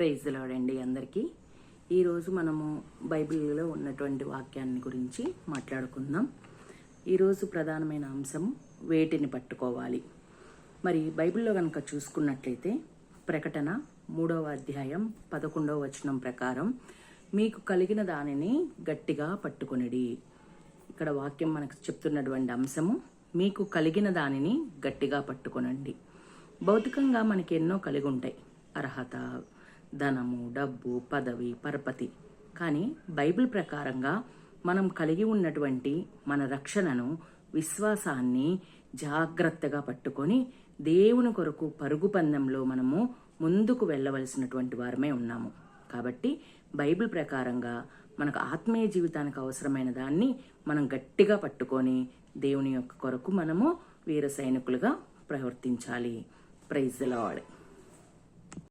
Praise the lord అండి అందరికీ. ఈరోజు మనము బైబిల్లో ఉన్నటువంటి వాక్యాన్ని గురించి మాట్లాడుకుందాం. ఈరోజు ప్రధానమైన అంశం వేటిని పట్టుకోవాలి. మరి బైబిల్లో కనుక చూసుకున్నట్లయితే ప్రకటన 3వ అధ్యాయం 11వ వచనం ప్రకారం మీకు కలిగిన దానిని గట్టిగా పట్టుకొనిడి. ఇక్కడ వాక్యం మనకు చెప్తున్నటువంటి అంశము మీకు కలిగిన దానిని గట్టిగా పట్టుకొనండి. భౌతికంగా మనకి ఎన్నో కలిగి ఉంటాయి, అర్హత, ధనము, డబ్బు, పదవి, పరపతి. కానీ బైబిల్ ప్రకారంగా మనం కలిగి ఉన్నటువంటి మన రక్షణను, విశ్వాసాన్ని జాగ్రత్తగా పట్టుకొని దేవుని కొరకు పరుగు పందెంలో మనము ముందుకు వెళ్ళవలసినటువంటి వారమే ఉన్నాము. కాబట్టి బైబిల్ ప్రకారంగా మనకు ఆత్మీయ జీవితానికి అవసరమైన దాన్ని మనం గట్టిగా పట్టుకొని దేవుని యొక్క కొరకు మనము వీర సైనికులుగా ప్రవర్తించాలి. Praise the lord.